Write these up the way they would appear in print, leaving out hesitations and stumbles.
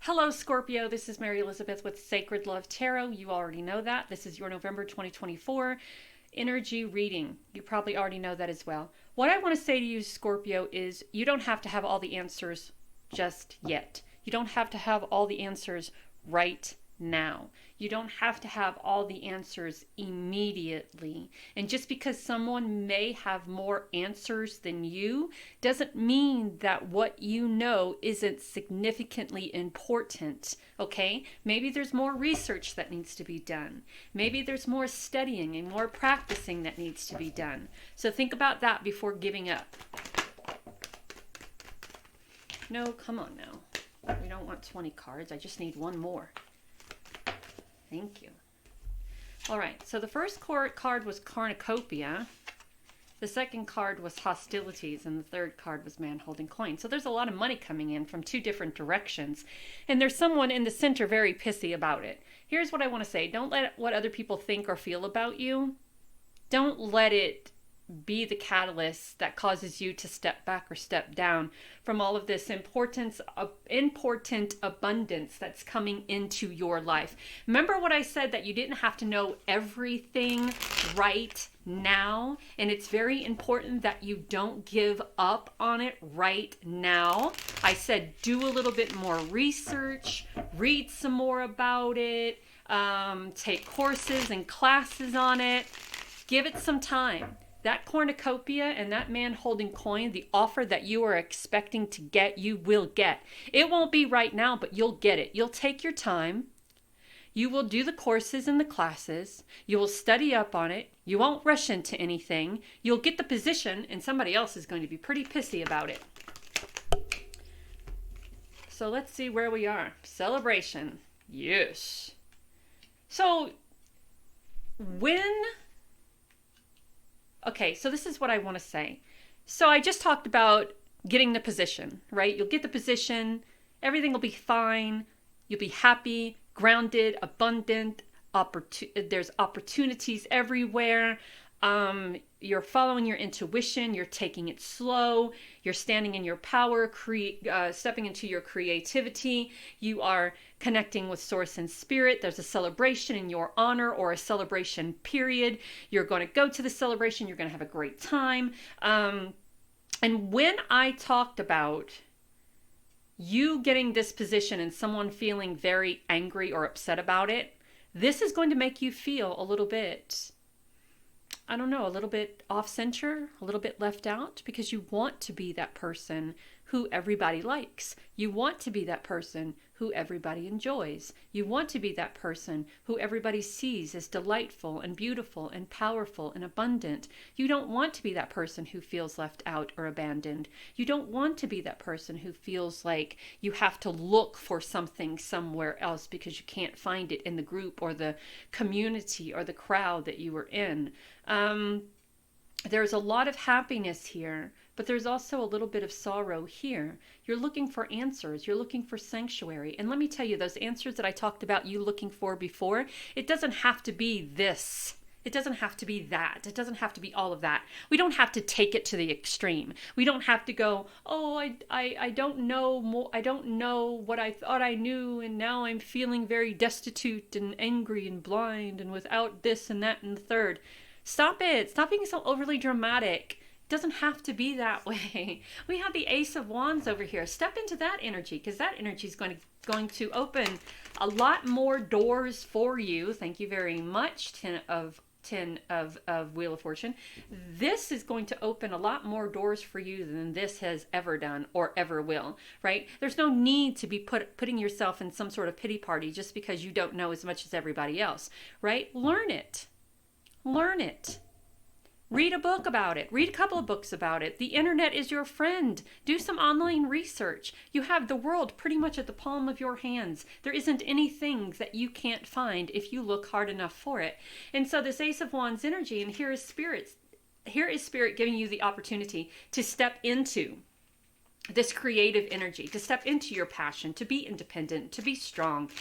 Hello, Scorpio. This is Mary Elizabeth with Sacred Love Tarot. You already know that. This is your November 2024 energy reading. You probably already know that as well. What I want to say to you, Scorpio, is you don't have to have all the answers just yet. You don't have to have all the answers right now. You don't have to have all the answers immediately. And just because someone may have more answers than you doesn't mean that what you know isn't significantly important, okay? Maybe there's more research that needs to be done. Maybe there's more studying and more practicing that needs to be done. So think about that before giving up. No, come on now. We don't want 20 cards. I just need one more. Thank you. All right, so the first card was Cornucopia. The second card was Hostilities, and the third card was Man Holding Coin. So there's a lot of money coming in from two different directions, and there's someone in the center very pissy about it. Here's what I want to say. Don't let what other people think or feel about you. Don't let it be the catalyst that causes you to step back or step down from all of this important abundance that's coming into your life. Remember what I said, that you didn't have to know everything right now, and it's very important that you don't give up on it right now. I said do a little bit more research, read some more about it, take courses and classes on it. Give it some time. That cornucopia and that man holding coin, the offer that you are expecting to get, you will get. It won't be right now, but you'll get it. You'll take your time. You will do the courses and the classes. You will study up on it. You won't rush into anything. You'll get the position, and somebody else is going to be pretty pissy about it. So let's see where we are. Celebration. Yes. So okay, so this is what I want to say. So I just talked about getting the position, right? You'll get the position, everything will be fine, you'll be happy, grounded, abundant, there's opportunities everywhere. You're following your intuition, you're taking it slow, you're standing in your power, stepping into your creativity, you are connecting with source and spirit. There's a celebration in your honor, or a celebration period. You're going to go to the celebration, you're going to have a great time. And when I talked about you getting this position and someone feeling very angry or upset about it, this is going to make you feel a little bit, I don't know, a little bit off center, a little bit left out, because you want to be that person who everybody likes. You want to be that person who everybody enjoys. You want to be that person who everybody sees as delightful and beautiful and powerful and abundant. You don't want to be that person who feels left out or abandoned. You don't want to be that person who feels like you have to look for something somewhere else because you can't find it in the group or the community or the crowd that you were in. There's a lot of happiness here, but there's also a little bit of sorrow here. You're looking for answers. You're looking for sanctuary. And let me tell you, those answers that I talked about you looking for before, it doesn't have to be this. It doesn't have to be that. It doesn't have to be all of that. We don't have to take it to the extreme. We don't have to go, oh, I don't know more. I don't know what I thought I knew, and now I'm feeling very destitute and angry and blind and without this and that and the third. Stop it. Stop being so overly dramatic. It doesn't have to be that way. We have the Ace of Wands over here. Step into that energy, because that energy is going to open a lot more doors for you. Thank you very much. 10 of Wheel of Fortune. This is going to open a lot more doors for you than this has ever done or ever will, right? There's no need to be putting yourself in some sort of pity party just because you don't know as much as everybody else, right? Learn it. Learn it. Read a book about it. Read a couple of books about it. The internet is your friend. Do some online research. You have the world pretty much at the palm of your hands. There isn't anything that you can't find if you look hard enough for it. And so this Ace of Wands energy, and here is Spirit giving you the opportunity to step into this creative energy, to step into your passion, to be independent, to be strong,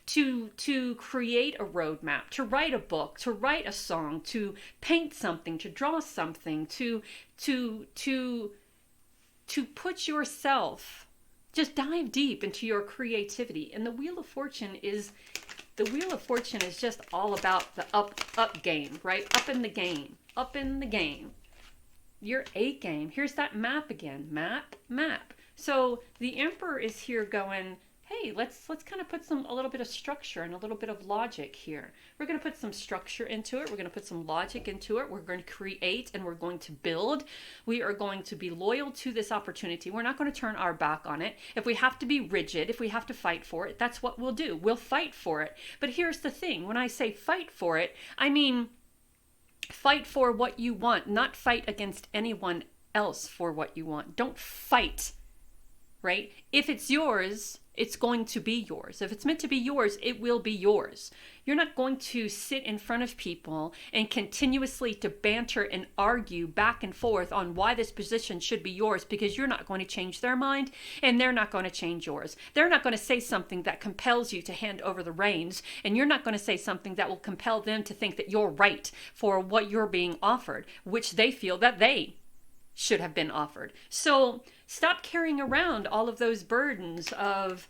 to create a roadmap, to write a book, to write a song, to paint something, to draw something, to put yourself Just dive deep into your creativity. And the Wheel of Fortune is just all about the up game, right? Up in the game. Up in the game. Your A game. Here's that map again. Map. So the Emperor is here going, hey, let's kind of put a little bit of structure and a little bit of logic here. We're going to put some structure into it. We're going to put some logic into it. We're going to create and we're going to build. We are going to be loyal to this opportunity. We're not going to turn our back on it. If we have to be rigid, if we have to fight for it, that's what we'll do. We'll fight for it. But here's the thing. When I say fight for it, I mean fight for what you want, not fight against anyone else for what you want. Don't fight, right? If it's yours, it's going to be yours. If it's meant to be yours, it will be yours. You're not going to sit in front of people and continuously to banter and argue back and forth on why this position should be yours, because you're not going to change their mind and they're not going to change yours. They're not going to say something that compels you to hand over the reins, and you're not going to say something that will compel them to think that you're right for what you're being offered, which they feel that they should have been offered. So stop carrying around all of those burdens of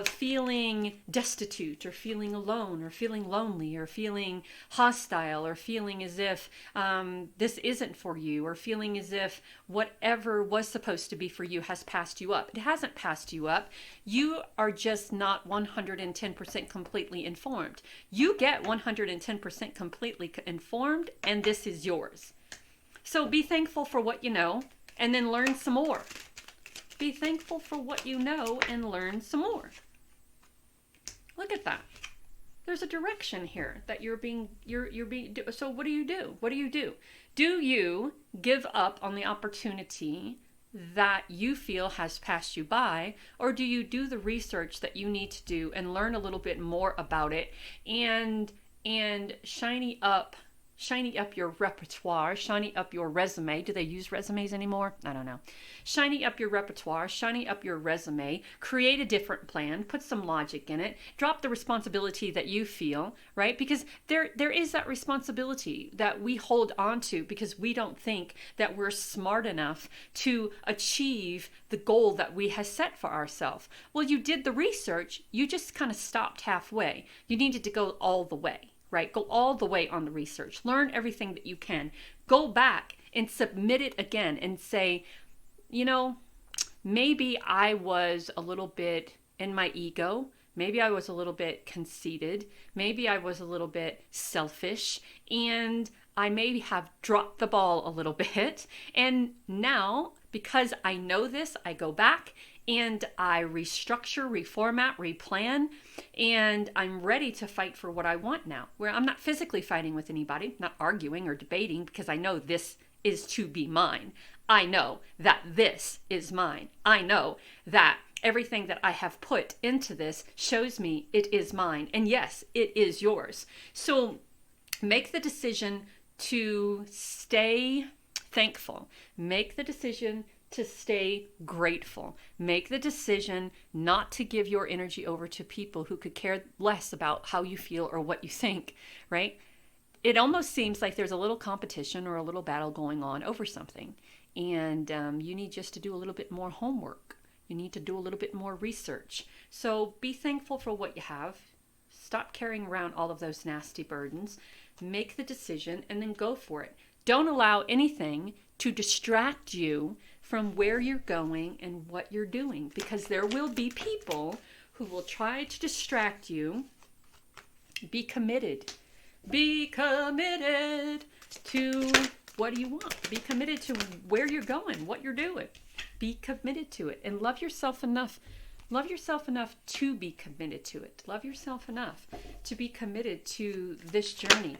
feeling destitute or feeling alone or feeling lonely or feeling hostile or feeling as if this isn't for you, or feeling as if whatever was supposed to be for you has passed you up. It hasn't passed you up. You are just not 110% completely informed. You get 110% completely informed, and this is yours. So be thankful for what you know and then learn some more. Be thankful for what you know and learn some more. Look at that. There's a direction here that you're being, so what do you do? What do you do? Do you give up on the opportunity that you feel has passed you by, or do you do the research that you need to do and learn a little bit more about it and shiny up your repertoire, shiny up your resume. Do they use resumes anymore? I don't know. Shiny up your repertoire, shiny up your resume, create a different plan, put some logic in it, drop the responsibility that you feel, right? Because there is that responsibility that we hold on to because we don't think that we're smart enough to achieve the goal that we have set for ourselves. Well, you did the research, you just kind of stopped halfway. You needed to go all the way. Right? Go all the way on the research. Learn everything that you can. Go back and submit it again and say, maybe I was a little bit in my ego. Maybe I was a little bit conceited. Maybe I was a little bit selfish. And I may have dropped the ball a little bit. And now, because I know this, I go back and I restructure, reformat, replan, and I'm ready to fight for what I want now. Where I'm not physically fighting with anybody, not arguing or debating, because I know this is to be mine. I know that this is mine. I know that everything that I have put into this shows me it is mine. And yes, it is yours. So make the decision to stay thankful. Make the decision to stay grateful. Make the decision not to give your energy over to people who could care less about how you feel or what you think, right? It almost seems like there's a little competition or a little battle going on over something. And you need just to do a little bit more homework. You need to do a little bit more research. So be thankful for what you have. Stop carrying around all of those nasty burdens. Make the decision and then go for it. Don't allow anything to distract you from where you're going and what you're doing, because there will be people who will try to distract you. Be committed. Be committed to what do you want. Be committed to where you're going, what you're doing. Be committed to it and love yourself enough. Love yourself enough to be committed to it. Love yourself enough to be committed to this journey.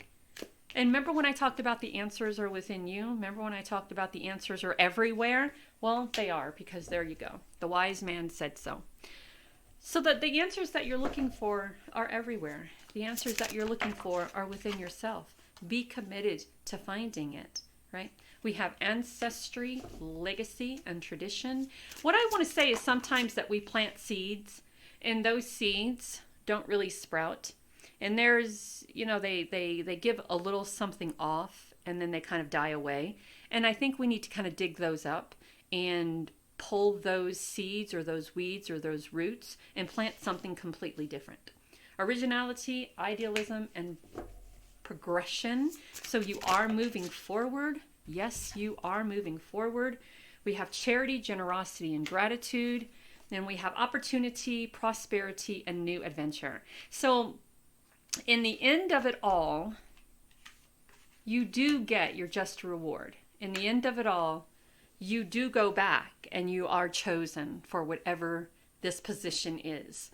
And remember when I talked about the answers are within you? Remember when I talked about the answers are everywhere? Well, they are, because there you go. The wise man said so. So that the answers that you're looking for are everywhere. The answers that you're looking for are within yourself. Be committed to finding it, right? We have ancestry, legacy, and tradition. What I want to say is sometimes that we plant seeds, and those seeds don't really sprout. And there's, they give a little something off and then they kind of die away. And I think we need to kind of dig those up and pull those seeds or those weeds or those roots and plant something completely different. Originality, idealism, and progression. So you are moving forward. Yes, you are moving forward. We have charity, generosity, and gratitude. Then we have opportunity, prosperity, and new adventure. So in the end of it all, you do get your just reward. In the end of it all, you do go back and you are chosen for whatever this position is.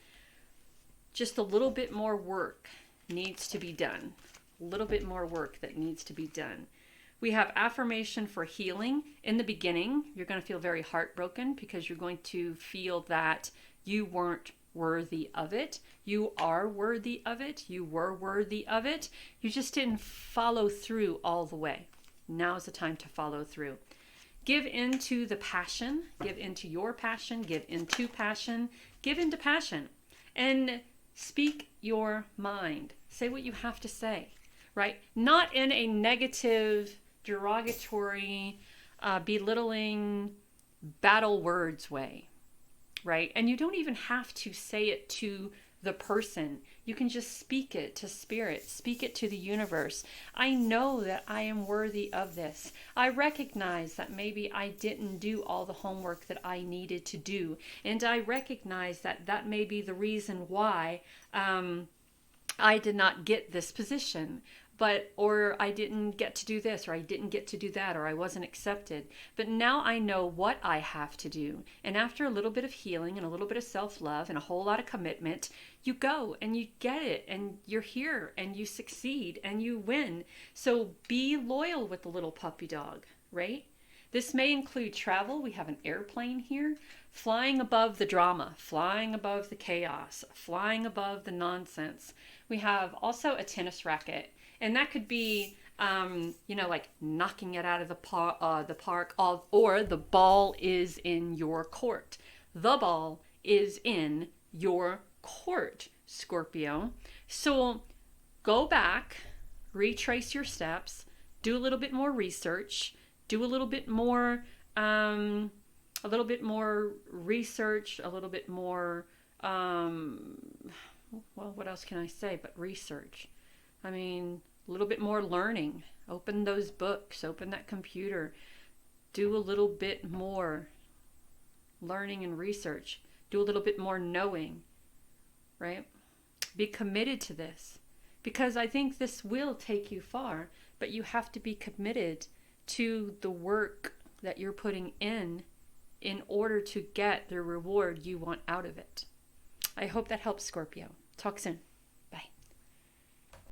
Just a little bit more work needs to be done. A little bit more work that needs to be done. We have affirmation for healing. In the beginning, you're going to feel very heartbroken because you're going to feel that you weren't worthy of it. You are worthy of it. You were worthy of it. You just didn't follow through all the way. Now's the time to follow through. Give into the passion. Give into your passion. Give into passion. Give into passion. And speak your mind. Say what you have to say, right? Not in a negative, derogatory, belittling, battle words way, right? And you don't even have to say it to the person. You can just speak it to spirit, speak it to the universe. I know that I am worthy of this. I recognize that maybe I didn't do all the homework that I needed to do. And I recognize that that may be the reason why I did not get this position. Or I didn't get to do this, or I didn't get to do that, or I wasn't accepted. But now I know what I have to do. And after a little bit of healing and a little bit of self-love and a whole lot of commitment, you go and you get it and you're here and you succeed and you win. So be loyal with the little puppy dog, right? This may include travel. We have an airplane here. Flying above the drama, flying above the chaos, flying above the nonsense. We have also a tennis racket. And that could be, like knocking it out of the park, or the ball is in your court. The ball is in your court, Scorpio. So go back, retrace your steps, do a little bit more research, do a little bit more research, a little bit more, what else can I say but research? I mean, a little bit more learning. Open those books, open that computer. Do a little bit more learning and research. Do a little bit more knowing, right? Be committed to this, because I think this will take you far, but you have to be committed to the work that you're putting in order to get the reward you want out of it. I hope that helps, Scorpio. Talk soon.